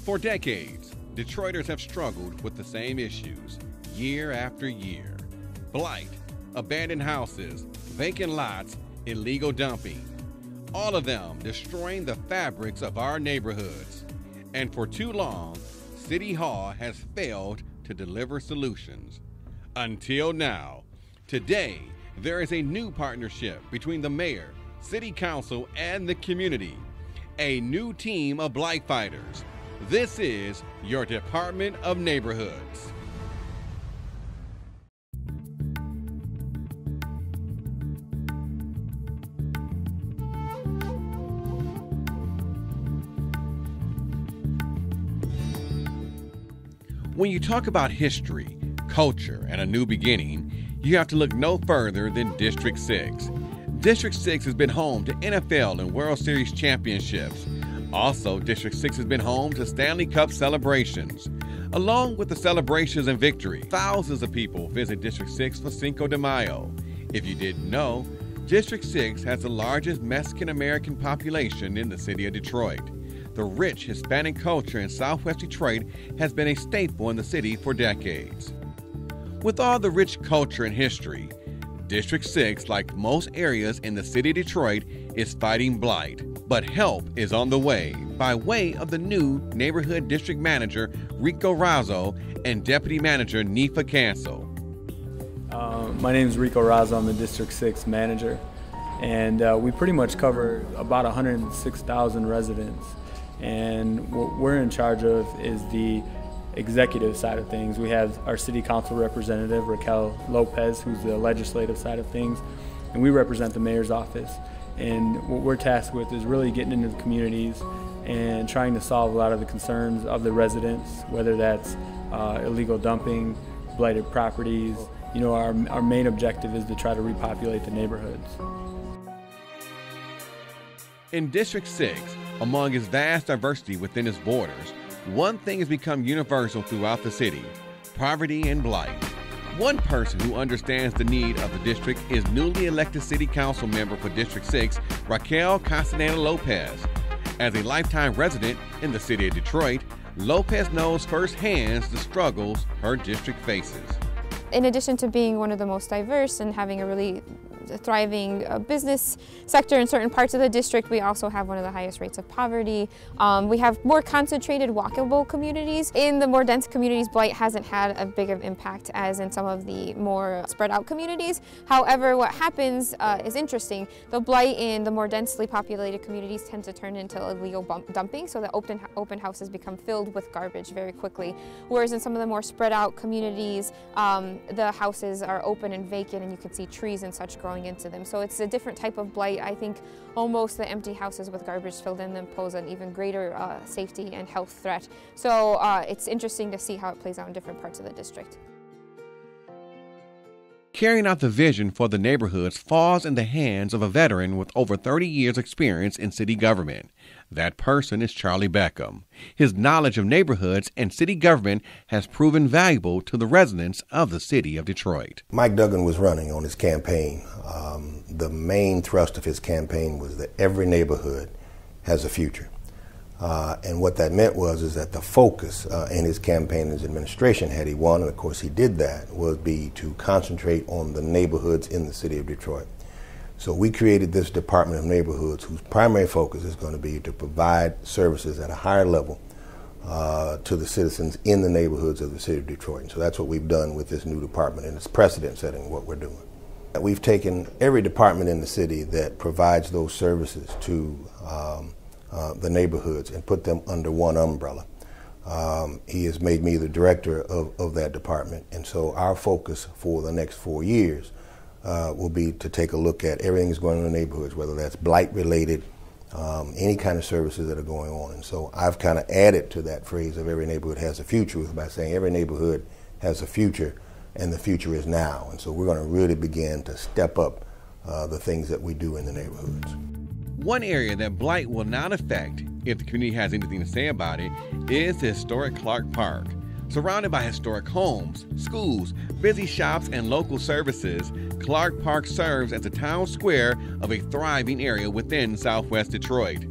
For decades, Detroiters have struggled with the same issues year after year. Blight, abandoned houses, vacant lots, illegal dumping. All of them destroying the fabrics of our neighborhoods. And for too long, City Hall has failed to deliver solutions. Until now. Today, there is a new partnership between the mayor, city council, and the community. A new team of blight fighters. This is your Department of Neighborhoods. When you talk about history, culture, and a new beginning, you have to look no further than District 6. District 6 has been home to NFL and World Series championships. Also, District 6 has been home to Stanley Cup celebrations. Along with the celebrations and victory, thousands of people visit District 6 for Cinco de Mayo. If you didn't know, District 6 has the largest Mexican-American population in the city of Detroit. The rich Hispanic culture in Southwest Detroit has been a staple in the city for decades. With all the rich culture and history, District 6, like most areas in the city of Detroit, is fighting blight. But help is on the way by way of the new Neighborhood District Manager Rico Razzo and Deputy Manager Nifa Cancel. My name is Rico Razzo. I'm the District 6 Manager. And we pretty much cover about 106,000 residents. And what we're in charge of is the executive side of things. We have our city council representative, Raquel Lopez, who's the legislative side of things, and we represent the mayor's office. And what we're tasked with is really getting into the communities and trying to solve a lot of the concerns of the residents, whether that's illegal dumping, blighted properties. You know, our main objective is to try to repopulate the neighborhoods. In District 6, among its vast diversity within its borders, one thing has become universal throughout the city: poverty and blight. One person who understands the need of the district is newly elected city council member for District 6, Raquel Lopez. As a lifetime resident in the city of Detroit, Lopez knows firsthand the struggles her district faces. In addition to being one of the most diverse and having a really thriving business sector in certain parts of the district, we also have one of the highest rates of poverty. We have more concentrated walkable communities. In the more dense communities, blight hasn't had a big of impact as in some of the more spread out communities. However, what happens is interesting. The blight in the more densely populated communities tend to turn into illegal dumping, so the open houses become filled with garbage very quickly. Whereas in some of the more spread out communities, the houses are open and vacant, and you can see trees and such growing into them. So it's a different type of blight. I think almost the empty houses with garbage filled in them pose an even greater safety and health threat. So it's interesting to see how it plays out in different parts of the district. Carrying out the vision for the neighborhoods falls in the hands of a veteran with over 30 years' experience in city government. That person is Charlie Beckham. His knowledge of neighborhoods and city government has proven valuable to the residents of the city of Detroit. Mike Duggan was running on his campaign. The main thrust of his campaign was that every neighborhood has a future. And what that meant is that the focus in his campaign and his administration, had he won, and of course he did that, would be to concentrate on the neighborhoods in the city of Detroit. So we created this Department of Neighborhoods whose primary focus is going to be to provide services at a higher level to the citizens in the neighborhoods of the city of Detroit. And so that's what we've done with this new department, and it's precedent setting what we're doing. We've taken every department in the city that provides those services to the neighborhoods and put them under one umbrella. He has made me the director of that department, and so our focus for the next 4 years will be to take a look at everything that's going on in the neighborhoods, whether that's blight related, any kind of services that are going on. And so I've kind of added to that phrase of every neighborhood has a future by saying every neighborhood has a future, and the future is now. And so we're going to really begin to step up the things that we do in the neighborhoods. One area that blight will not affect, if the community has anything to say about it, is the historic Clark Park. Surrounded by historic homes, schools, busy shops, and local services, Clark Park serves as the town square of a thriving area within Southwest Detroit.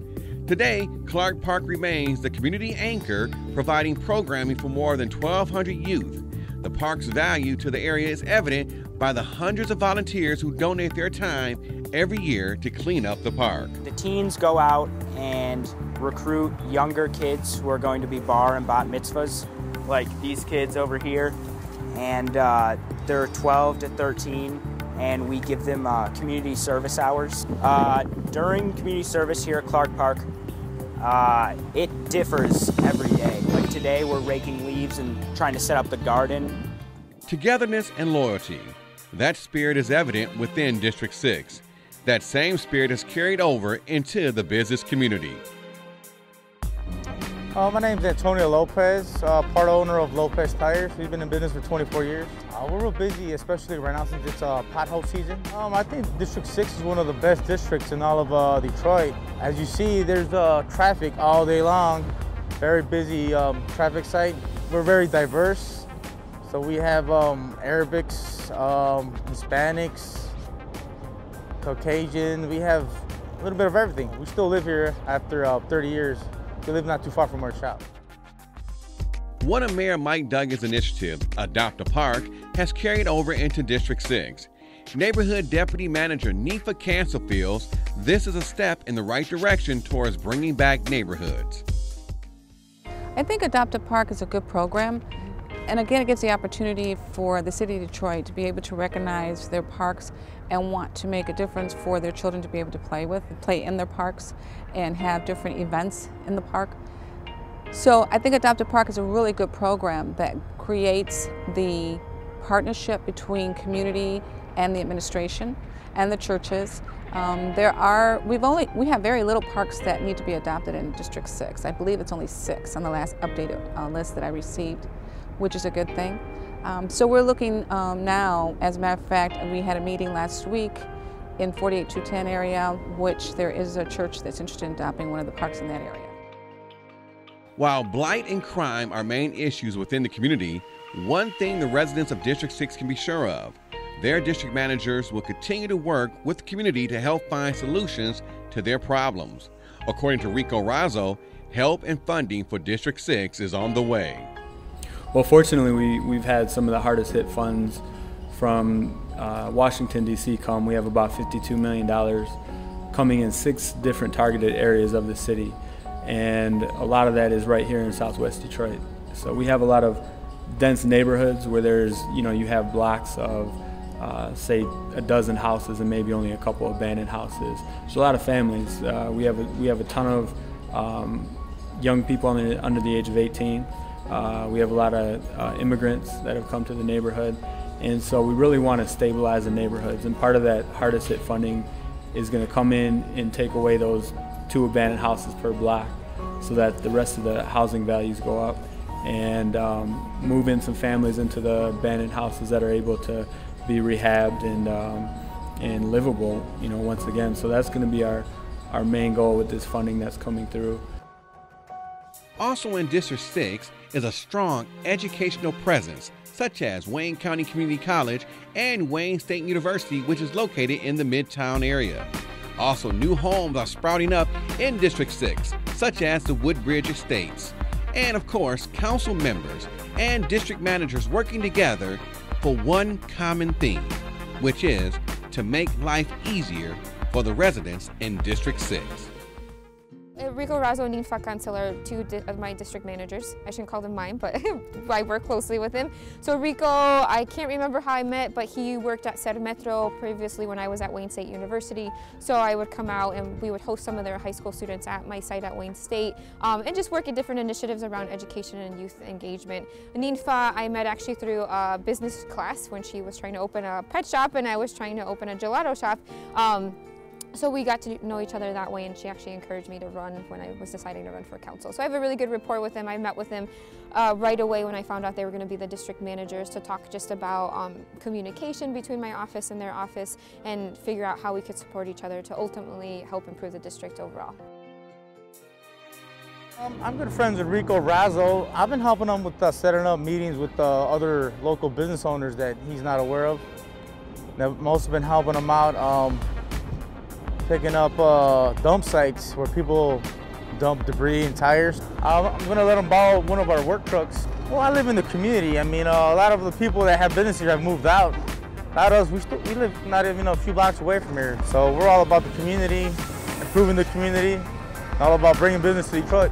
Today, Clark Park remains the community anchor, providing programming for more than 1,200 youth. The park's value to the area is evident by the hundreds of volunteers who donate their time every year to clean up the park. The teens go out and recruit younger kids who are going to be bar and bat mitzvahs, like these kids over here, and they're 12 to 13, and we give them community service hours. During community service here at Clark Park, it differs every day. Like today, we're raking leaves and trying to set up the garden. Togetherness and loyalty. That spirit is evident within District 6. That same spirit is carried over into the business community. My name is Raquel Lopez, part owner of Lopez Tire. We've been in business for 24 years. We're real busy, especially right now since it's pothole season. I think District 6 is one of the best districts in all of Detroit. As you see, there's traffic all day long. Very busy traffic site. We're very diverse. So we have Arabics, Hispanics, Caucasian. We have a little bit of everything. We still live here after 30 years. We live not too far from our shop. One of Mayor Mike Duggan's initiative, Adopt a Park, has carried over into District 6. Neighborhood Deputy Manager Nifa Cancel feels this is a step in the right direction towards bringing back neighborhoods. I think Adopt a Park is a good program. And again, it gives the opportunity for the city of Detroit to be able to recognize their parks and want to make a difference for their children to be able to play in their parks and have different events in the park. So I think Adopt a Park is a really good program that creates the partnership between community and the administration and the churches. We have very little parks that need to be adopted in District 6. I believe it's only 6 on the last updated list that I received, which is a good thing. So we're looking now, as a matter of fact, we had a meeting last week in 48210 area, which there is a church that's interested in adopting one of the parks in that area. While blight and crime are main issues within the community, one thing the residents of District 6 can be sure of: their district managers will continue to work with the community to help find solutions to their problems. According to Rico Razzo, help and funding for District 6 is on the way. Well, fortunately, we've had some of the hardest hit funds from Washington, D.C. come. We have about $52 million coming in 6 different targeted areas of the city. And a lot of that is right here in Southwest Detroit. So we have a lot of dense neighborhoods where there's, you have blocks of, say, a dozen houses and maybe only a couple abandoned houses. There's a lot of families. We have a ton of young people under the age of 18. We have a lot of immigrants that have come to the neighborhood, and so we really want to stabilize the neighborhoods, and part of that hardest hit funding is going to come in and take away those 2 abandoned houses per block so that the rest of the housing values go up, and move in some families into the abandoned houses that are able to be rehabbed and livable, once again. So that's going to be our main goal with this funding that's coming through. Also in District 6 is a strong educational presence, such as Wayne County Community College and Wayne State University, which is located in the Midtown area. Also, new homes are sprouting up in District 6, such as the Woodbridge Estates. And of course, council members and district managers working together for one common theme, which is to make life easier for the residents in District 6. Rico Razzo and Nifa Cancel are 2 of my district managers. I shouldn't call them mine, but I work closely with him. So Rico, I can't remember how I met, but he worked at Ser Metro previously when I was at Wayne State University. So I would come out and we would host some of their high school students at my site at Wayne State and just work at different initiatives around education and youth engagement. Nifa I met actually through a business class when she was trying to open a pet shop and I was trying to open a gelato shop. So we got to know each other that way, and she actually encouraged me to run when I was deciding to run for council. So I have a really good rapport with him. I met with him right away when I found out they were going to be the district managers to talk just about communication between my office and their office and figure out how we could support each other to ultimately help improve the district overall. I'm good friends with Rico Razzo. I've been helping him with setting up meetings with other local business owners that he's not aware of. I've mostly been helping him out picking up dump sites where people dump debris and tires. I'm going to let them borrow one of our work trucks. Well, I live in the community. I mean, a lot of the people that have business here have moved out. A lot of us, we live not even a few blocks away from here. So we're all about the community, improving the community, all about bringing business to Detroit.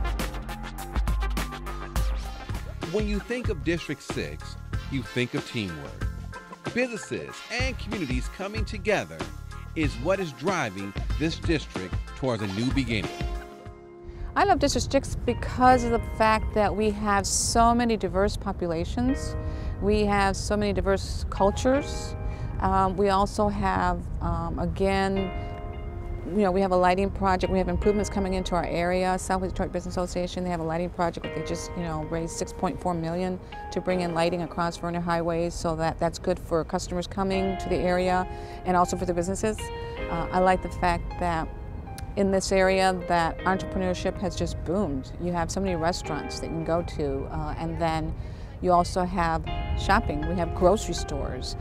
When you think of District 6, you think of teamwork. Businesses and communities coming together is what is driving this district towards a new beginning. I love District 6 because of the fact that we have so many diverse populations. We have so many diverse cultures. We also have, again, we have a lighting project. We have improvements coming into our area. Southwest Detroit Business Association, they have a lighting project that they just, raised $6.4 million to bring in lighting across Vernon highways, so that's good for customers coming to the area and also for the businesses. I like the fact that in this area that entrepreneurship has just boomed. You have so many restaurants that you can go to, and then you also have shopping. We have grocery stores.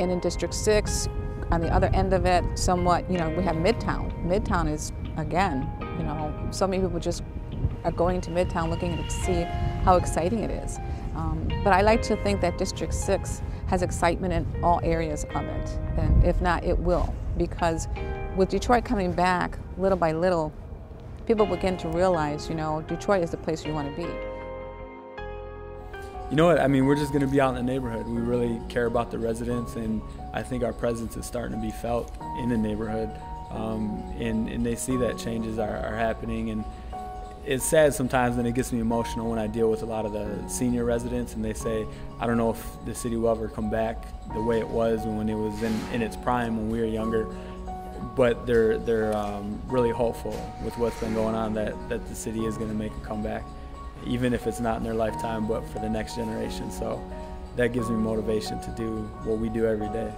And in District 6, on the other end of it, somewhat, we have Midtown. Midtown is, again, so many people just are going to Midtown looking to see how exciting it is. But I like to think that District 6 has excitement in all areas of it. And if not, it will. Because with Detroit coming back, little by little, people begin to realize, Detroit is the place you want to be. You know what, I mean, we're just going to be out in the neighborhood. We really care about the residents, and I think our presence is starting to be felt in the neighborhood. And they see that changes are happening. And it's sad sometimes, and it gets me emotional when I deal with a lot of the senior residents, and they say, I don't know if the city will ever come back the way it was when it was in its prime when we were younger. But they're really hopeful with what's been going on that the city is going to make a comeback, even if it's not in their lifetime, but for the next generation. So that gives me motivation to do what we do every day.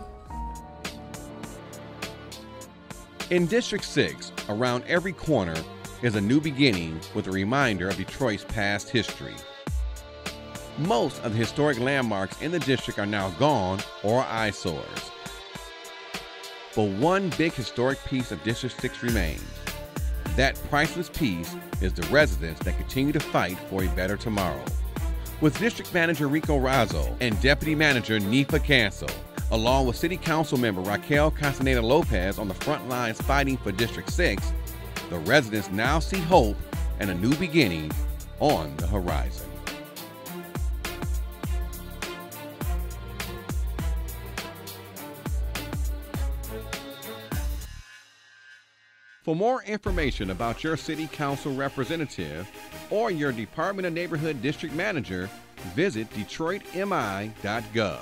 In District 6, around every corner is a new beginning with a reminder of Detroit's past history. Most of the historic landmarks in the district are now gone or eyesores. But one big historic piece of District 6 remains. That priceless piece is the residents that continue to fight for a better tomorrow. With District Manager Rico Razzo and Deputy Manager Nifa Cancel, along with City Council member Raquel Lopez on the front lines fighting for District 6, the residents now see hope and a new beginning on the horizon. For more information about your City Council representative or your Department of Neighborhood District Manager, visit DetroitMI.gov.